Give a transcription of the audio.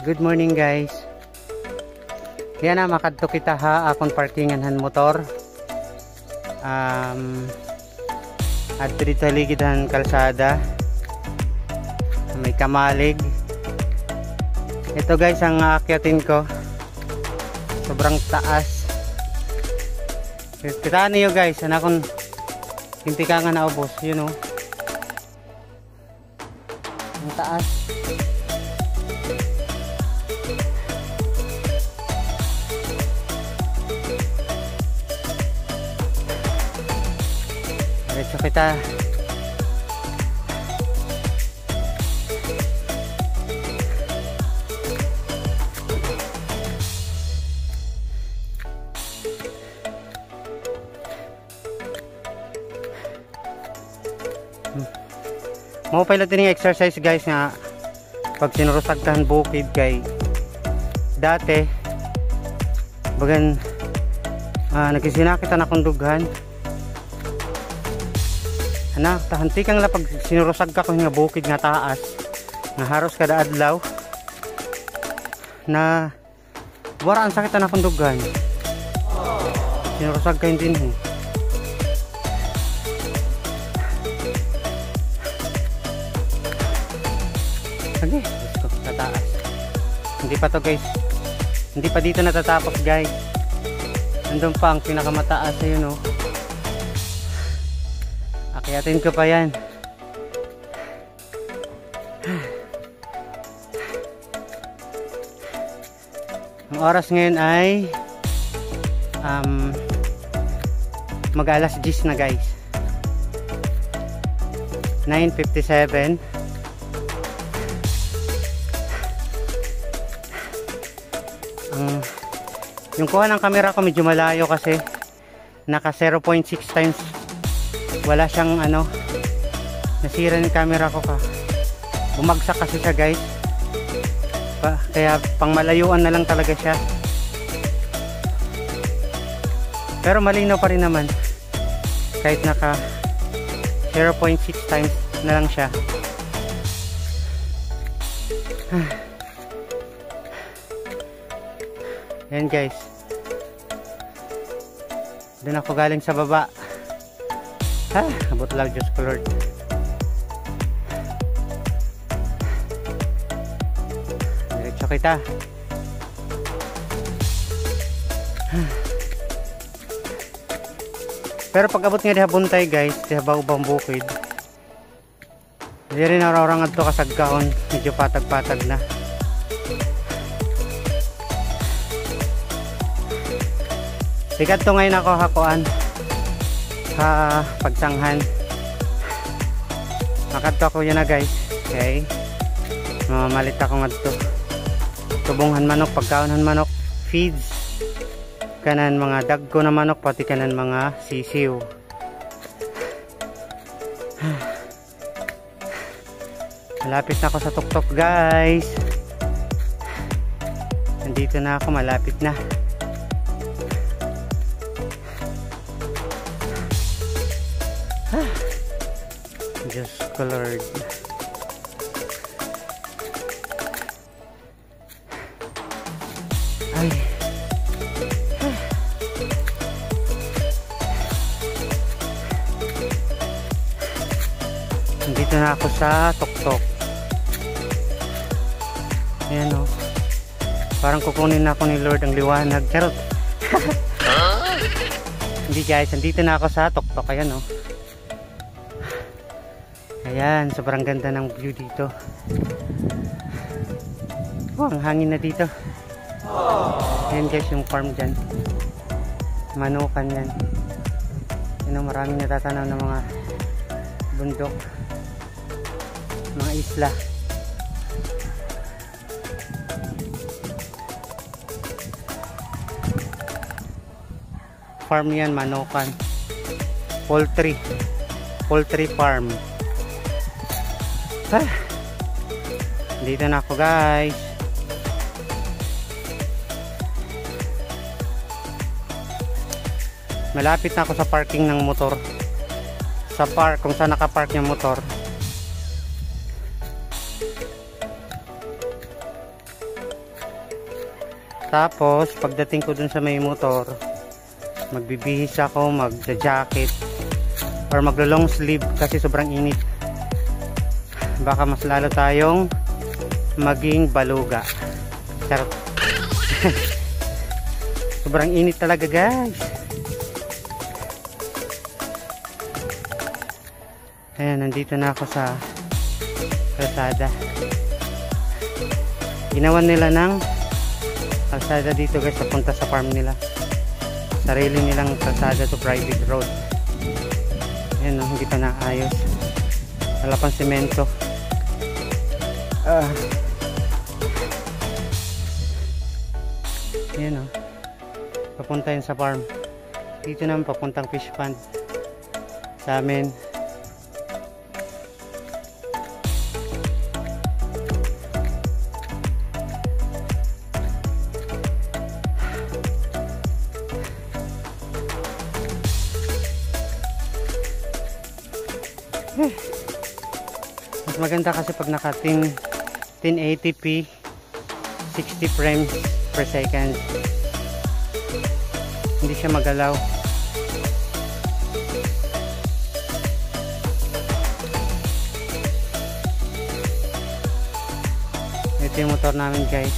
Good morning guys. Yan na makadto kita ha akong parkingan motor. Adto dito ligidan kalsada. May kamalig. Ito guys ang aakyatin ko. Sobrang taas. Kita niyo guys, ana kon hindi ka nga naubos, you know. Ang taas. Diretso kita. Mau pala tining exercise guys nga pag sinurusagtan bukid kay dati bagan nagsisinakita na akong dughan anak tahanti kang la pag sinurusag ka ko nga bukid nga taas nga haros kada adlaw na waraan sakit na akong dughan sinurusag ka din Sige, gusto ko tataas. Hindi pa to guys. Hindi pa dito natatapos guys. Nandun pa ang pinakamataas ayun oh. Akyatin ko pa yan. Ang oras ngayon ay mag-alas 10 na guys. 9:57. Yung kuha ng camera ko medyo malayo kasi naka 0.6 times wala siyang ano nasira yung camera ko ka bumagsak kasi siya guys kaya pang malayuan na lang talaga siya pero malinaw pa rin naman kahit naka 0.6 times na lang siya. Ayan guys, doon ako galing sa baba. Abot lang Diyos ko Lord. Diretso kita. Pero pag abot nga diha buntay guys, diha bawbang bukid, di rin orang adto kasagkaon, medyo patag-patag na. Sikat to ngayon ako hakuan pagsanghan makadto ako yun na guys. Okay, mamalit ako nga dito tubonghan manok, pagkaonhan manok, feeds kanan mga dagko na manok pati kanan mga sisiw. Malapit na ako sa tuktok guys. Nandito na ako, malapit na. Diyos ko Lord. Ay. Nandito na ako sa tuktok. Ayan o. Parang kukunin na ako ni Lord ang liwanag. Charot. Hindi guys, nandito na ako sa tuktok. Ayan o. Ayan, sobrang ganda ng view dito. Oh, ang hangin na dito. Ayan guys, yung farm dyan. Manukan yan. Yan ang maraming natatanaw ng mga bundok. Mga isla. Farm yan, manukan. Poultry farm. Dito na ako guys. Malapit na ako sa parking ng motor. Sa park kung saan nakapark yung motor. Tapos pagdating ko dun sa may motor, magbibihis ako, magja-jacket or maglo-long sleeve kasi sobrang init. Baka mas lalo tayong maging baluga. Charot. Sobrang init talaga, guys. Ayan, nandito na ako sa kalsada. Ginawan nila ng kalsada dito, guys, papunta sa farm nila. Sarili nilang kalsada to private road. Ayan, hindi pa naayos. Wala pang semento. Ayan, oh. Papunta yun sa farm. Dito naman papuntang fish pond sa amin. Mas maganda kasi pag naka 1080p 60 frames per second, hindi siya magalaw. Ito yung motor namin, guys.